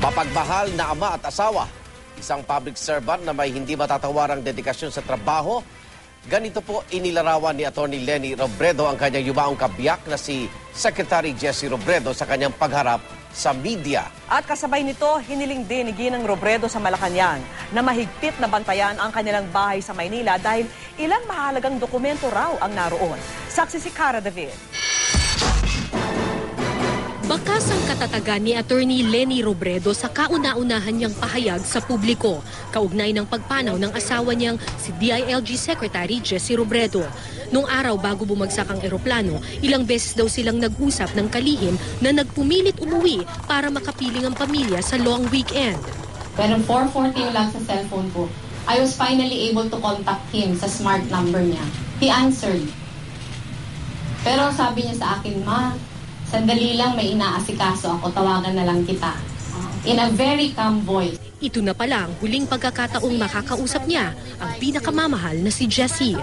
Mapagmahal na ama at asawa, isang public servant na may hindi matatawarang dedikasyon sa trabaho. Ganito po inilarawan ni Atty. Leni Robredo ang kanyang yumaong kabiyak na si Secretary Jessie Robredo sa kanyang pagharap sa media. At kasabay nito, hiniling din ni Ginang Robredo sa Malacanang na mahigpit na bantayan ang kanilang bahay sa Maynila dahil ilang mahalagang dokumento raw ang naroon. Saksi si Cara David. Bakas ang katatagan ni Atty. Leni Robredo sa kauna-unahan niyang pahayag sa publiko, kaugnay ng pagpanaw ng asawa niyang si DILG Secretary Jessie Robredo. Noong araw bago bumagsak ang eroplano, ilang beses daw silang nag-usap ng kalihim na nagpumilit umuwi para makapiling ang pamilya sa long weekend. Pero 4:14 lang sa cellphone ko, I was finally able to contact him sa smart number niya. He answered. Pero sabi niya sa akin, "Ma, sandali lang, may inaasikaso ako, tawagan na lang kita." In a very calm voice. Ito na pala ang huling pagkakataong makakausap niya ang pinakamamahal na si Jessie.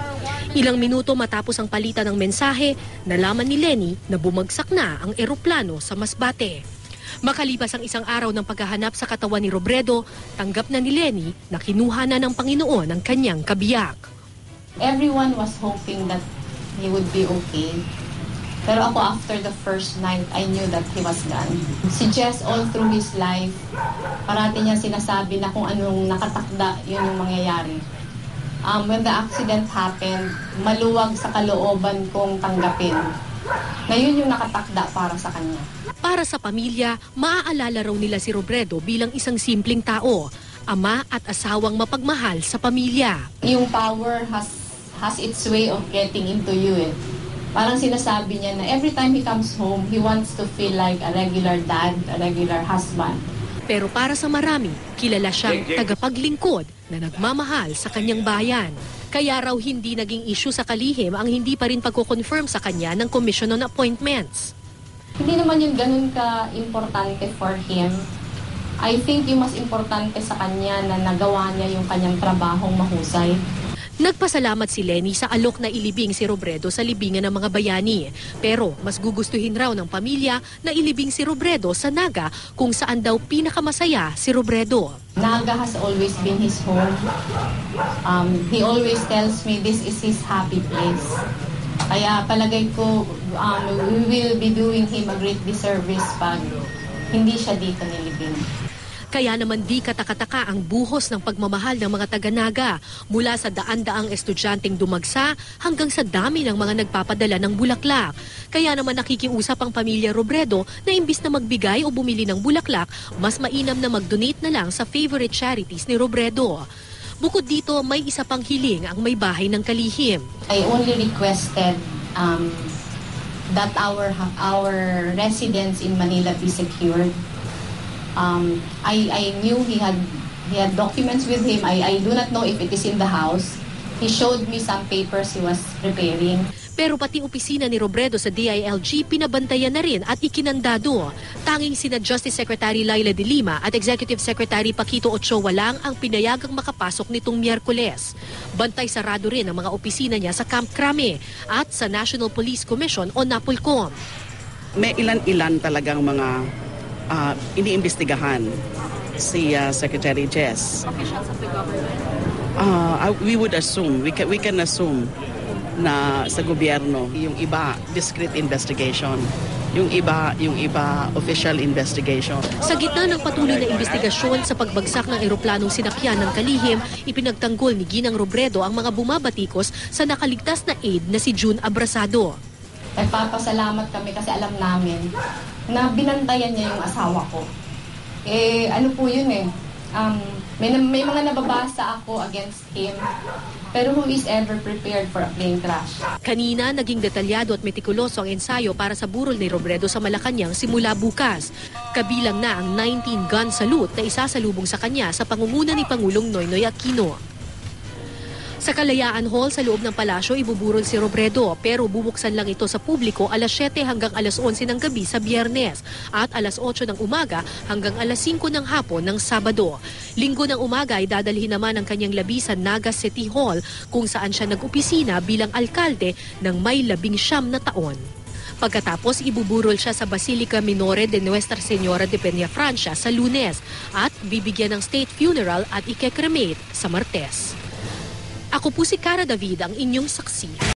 Ilang minuto matapos ang palitan ng mensahe, nalaman ni Leni na bumagsak na ang eroplano sa Masbate. Makalipas ang isang araw ng paghahanap sa katawan ni Robredo, tanggap na ni Leni na kinuha na ng Panginoon ang kanyang kabiyak. Everyone was hoping that he would be okay. Pero ako, after the first night, I knew that he was gone. Si Jess, all through his life, parati niya sinasabi na kung anong nakatakda, yun yung mangyayari. When the accident happened, maluwag sa kalooban kong tanggapin na yun yung nakatakda para sa kanya. Para sa pamilya, maaalala raw nila si Robredo bilang isang simpleng tao, ama at asawang mapagmahal sa pamilya. Yung power has its way of getting into you. Parang sinasabi niya na every time he comes home, he wants to feel like a regular dad, a regular husband. Pero para sa marami, kilala siyang tagapaglingkod na nagmamahal sa kanyang bayan. Kaya raw hindi naging issue sa kalihim ang hindi pa rin pagko-confirm sa kanya ng Commission on Appointments. Hindi naman yun ganun ka-importante for him. I think yung mas importante sa kanya na nagawa niya yung kanyang trabahong mahusay. Nagpasalamat si Leni sa alok na ilibing si Robredo sa libingan ng mga bayani. Pero mas gugustuhin raw ng pamilya na ilibing si Robredo sa Naga kung saan daw pinakamasaya si Robredo. Naga has always been his home. He always tells me this is his happy place. Kaya palagay ko we will be doing him a great disservice pag hindi siya dito nilibing. Kaya naman di katakataka ang buhos ng pagmamahal ng mga taga-Naga mula sa daan-daang estudyanteng dumagsa hanggang sa dami ng mga nagpapadala ng bulaklak. Kaya naman nakikiusap ang pamilya Robredo na imbis na magbigay o bumili ng bulaklak, mas mainam na mag-donate na lang sa favorite charities ni Robredo. Bukod dito, may isa pang hiling ang may bahay ng kalihim. I only requested that our residence in Manila be secured. I knew he had documents with him. I do not know if it is in the house. He showed me some papers he was preparing. Pero pati opisina ni Robredo sa DILG pinabantayan na rin at ikinandado. Tanging sina Justice Secretary Laila de Lima at Executive Secretary Paquito Ochoa lang ang pinayagang makapasok nitong Miyerkules. Bantay sarado rin ang mga opisina niya sa Camp Crame at sa National Police Commission o NAPOLCOM. May ilan-ilan talagang mga iniimbestigahan si Secretary Jess. Officials of the government? We would assume, we can assume na sa gobyerno, yung iba discrete investigation, yung iba official investigation. Sa gitna ng patuloy na investigasyon sa pagbagsak ng eroplanong sinakyan ng kalihim, ipinagtanggol ni Ginang Robredo ang mga bumabatikos sa nakaligtas na aide na si June Abrasado. Nagpapasalamat kami kasi alam namin na binantayan niya yung asawa ko. Ano po yun may mga nababasa ako against him, pero who is ever prepared for a plane crash? Kanina, naging detalyado at metikuloso ang ensayo para sa burol ni Robredo sa Malacanang simula bukas. Kabilang na ang 19-gun salute na isasalubong sa kanya sa pangunguna ni Pangulong Noynoy Aquino. Sa Kalayaan Hall sa loob ng palasyo ibuburol si Robredo pero bubuksan lang ito sa publiko alas 7 hanggang alas 11 ng gabi sa Biyernes at alas 8 ng umaga hanggang alas 5 ng hapon ng Sabado. Linggo ng umaga ay dadalhin naman ang kanyang labi sa Naga City Hall kung saan siya nag-opisina bilang alkalde ng may 19 na taon. Pagkatapos, ibuburol siya sa Basilica Minore de Nuestra Señora de Peñafrancia sa Lunes at bibigyan ng state funeral at ike-cremate sa Martes. Ako po si Cara David, ang inyong saksi.